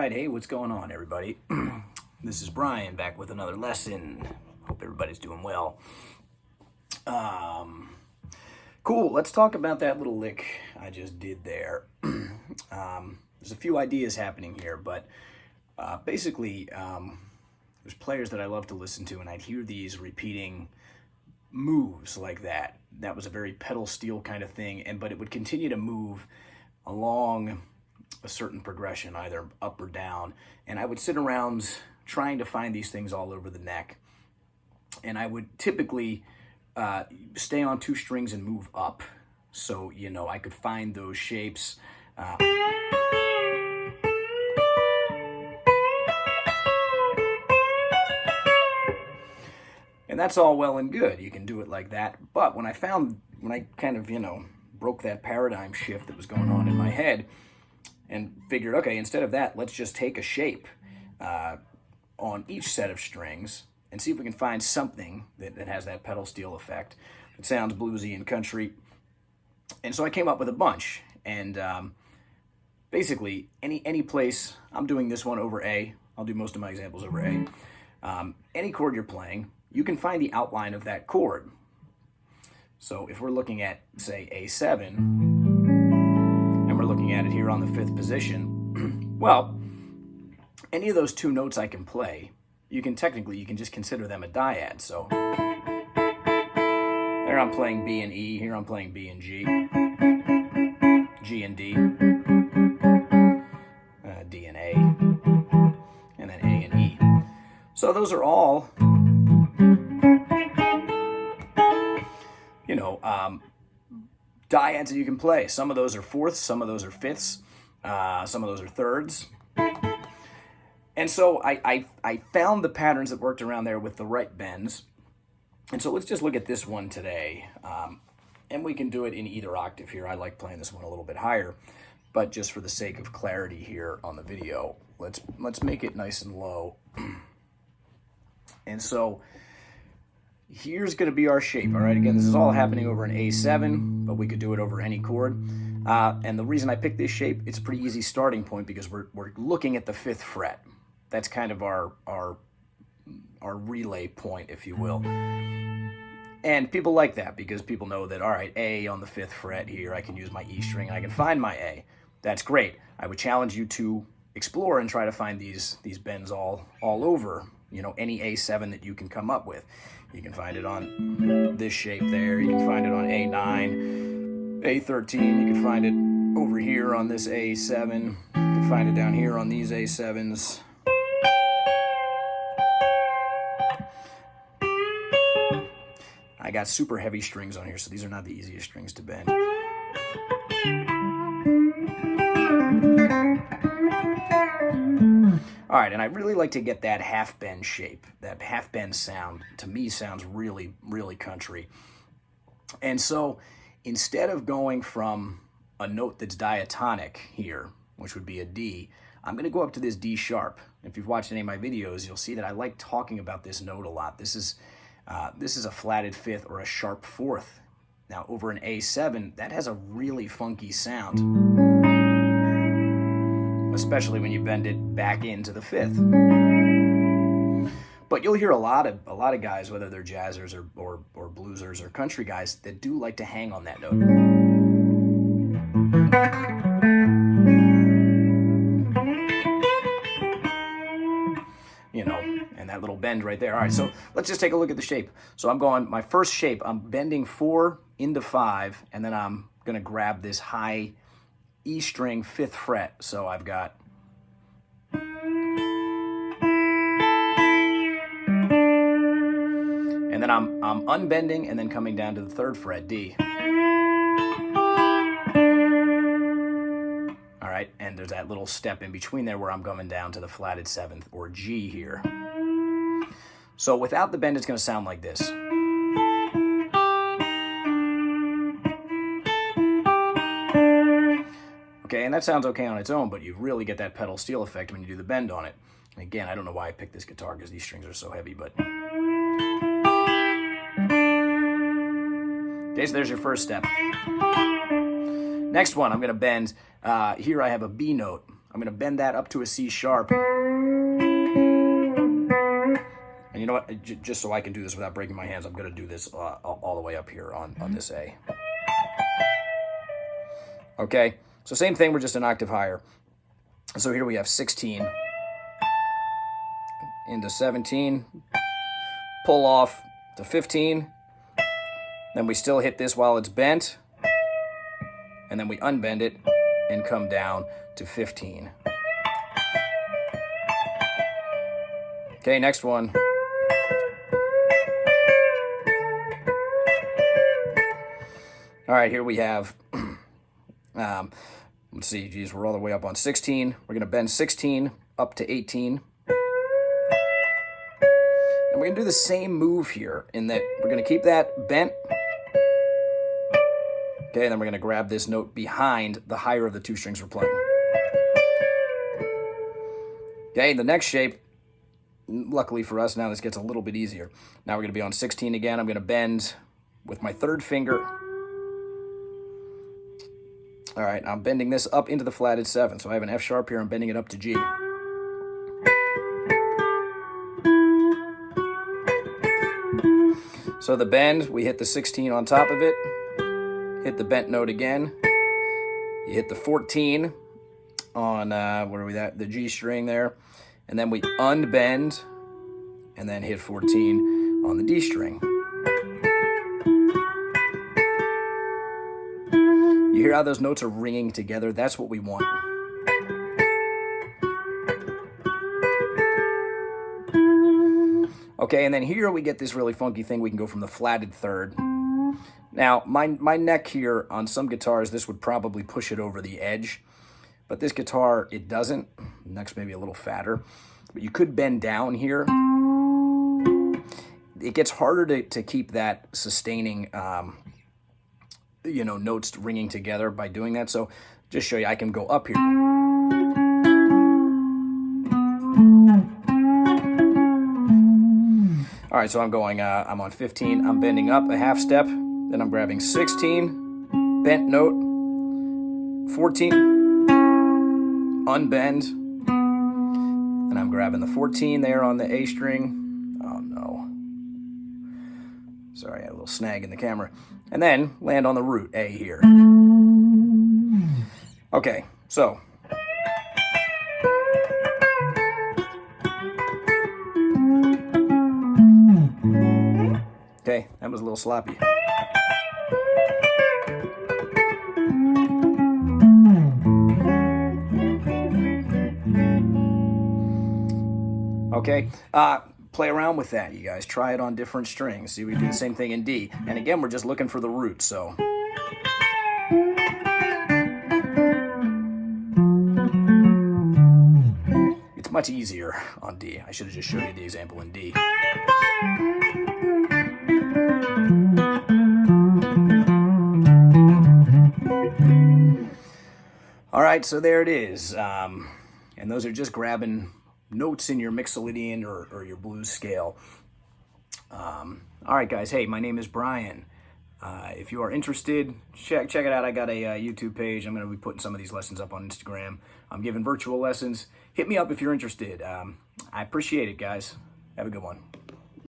Hey, what's going on, everybody? This is Brian back with another lesson. Hope everybody's doing well. Cool, let's talk about that little lick I just did there. There's a few ideas happening here, but basically, there's players that I love to listen to, and I'd hear these repeating moves like that. That was a very pedal steel kind of thing, but it would continue to move along a certain progression, either up or down, and I would sit around trying to find these things all over the neck, and I would typically stay on two strings and move up, so I could find those shapes. And that's all well and good. You can do it like that, but when I kind of broke that paradigm shift that was going on in my head, and figured, okay, instead of that, let's just take a shape on each set of strings and see if we can find something that has that pedal steel effect. It sounds bluesy and country. And so I came up with a bunch. And basically, any place, I'm doing this one over A. I'll do most of my examples over A. Any chord you're playing, you can find the outline of that chord. So if we're looking at, say, A7, we're looking at it here on the 5th position, well, any of those two notes I can play, you can just consider them a dyad. So there I'm playing B and E, here I'm playing B and G, G and D, D and A, and then A and E. So those are all, dyads that you can play. Some of those are fourths, some of those are fifths, some of those are thirds. And so I found the patterns that worked around there with the right bends. And so let's just look at this one today. And we can do it in either octave here. I like playing this one a little bit higher, but just for the sake of clarity here on the video, let's make it nice and low. And so here's going to be our shape, all right? Again, this is all happening over an A7, but we could do it over any chord. And the reason I picked this shape, it's a pretty easy starting point because we're looking at the 5th fret. That's kind of our relay point, if you will. And people like that because people know that, all right, A on the 5th fret here, I can use my E string and I can find my A. That's great. I would challenge you to explore and try to find these bends all over, any A7 that you can come up with. You can find it on this shape there. You can find it on A9, A13. You can find it over here on this A7. You can find it down here on these A7s. I got super heavy strings on here, so these are not the easiest strings to bend. All right, and I really like to get that half bend shape. That half bend sound, to me, sounds really, really country. And so instead of going from a note that's diatonic here, which would be a D, I'm going to go up to this D sharp. If you've watched any of my videos, you'll see that I like talking about this note a lot. This is a flatted 5th or a sharp 4th. Now, over an A7, that has a really funky sound, especially when you bend it back into the 5th. But you'll hear a lot of guys, whether they're jazzers or bluesers or country guys, that do like to hang on that note. And that little bend right there. All right, so let's just take a look at the shape. So my first shape, I'm bending 4 into 5, and then I'm gonna grab this high E string 5th fret. So I've got, and then I'm unbending and then coming down to the 3rd fret, D. All right? And there's that little step in between there where I'm coming down to the flatted 7th, or G here. So without the bend, it's going to sound like this. Okay, and that sounds okay on its own, but you really get that pedal steel effect when you do the bend on it. And again, I don't know why I picked this guitar because these strings are so heavy, but... Okay, so there's your first step. Next one, I'm going to bend. Here I have a B note. I'm going to bend that up to a C sharp. And you know what? Just so I can do this without breaking my hands, I'm going to do this all the way up here on this A. Okay, so same thing, we're just an octave higher. So here we have 16 into 17, pull off to 15, then we still hit this while it's bent, and then we unbend it and come down to 15. Okay, next one. All right, here we have, let's see, geez, we're all the way up on 16. We're going to bend 16 up to 18. And we're going to do the same move here in that we're going to keep that bent. Okay, and then we're going to grab this note behind the higher of the two strings we're playing. Okay, the next shape, luckily for us, now this gets a little bit easier. Now we're going to be on 16 again. I'm going to bend with my third finger. All right, I'm bending this up into the flatted 7. So I have an F sharp here. I'm bending it up to G. So the bend, we hit the 16 on top of it. Hit the bent note again. You hit the 14 on, where are we at? The G string there. And then we unbend and then hit 14 on the D string. You hear how those notes are ringing together? That's what we want. Okay, and then here we get this really funky thing. We can go from the flatted 3rd. Now, my neck here, on some guitars, this would probably push it over the edge. But this guitar, it doesn't. The neck's maybe a little fatter. But you could bend down here. It gets harder to keep that sustaining notes ringing together by doing that. So just show you, I can go up here. All right, so I'm going, I'm on 15, I'm bending up a half step, then I'm grabbing 16, bent note, 14, unbend, and I'm grabbing the 14 there on the A string. Oh no. Sorry, I had a little snag in the camera. And then land on the root, A here. Okay, so. Okay, that was a little sloppy. Okay, play around with that, you guys. Try it on different strings. See, we do the same thing in D. And again, we're just looking for the root, so. It's much easier on D. I should have just showed you the example in D. All right, so there it is. And those are just grabbing notes in your Mixolydian or your blues scale. All right, guys. Hey, my name is Brian. If you are interested, check it out. I got a YouTube page. I'm going to be putting some of these lessons up on Instagram. I'm giving virtual lessons. Hit me up if you're interested. I appreciate it, guys. Have a good one.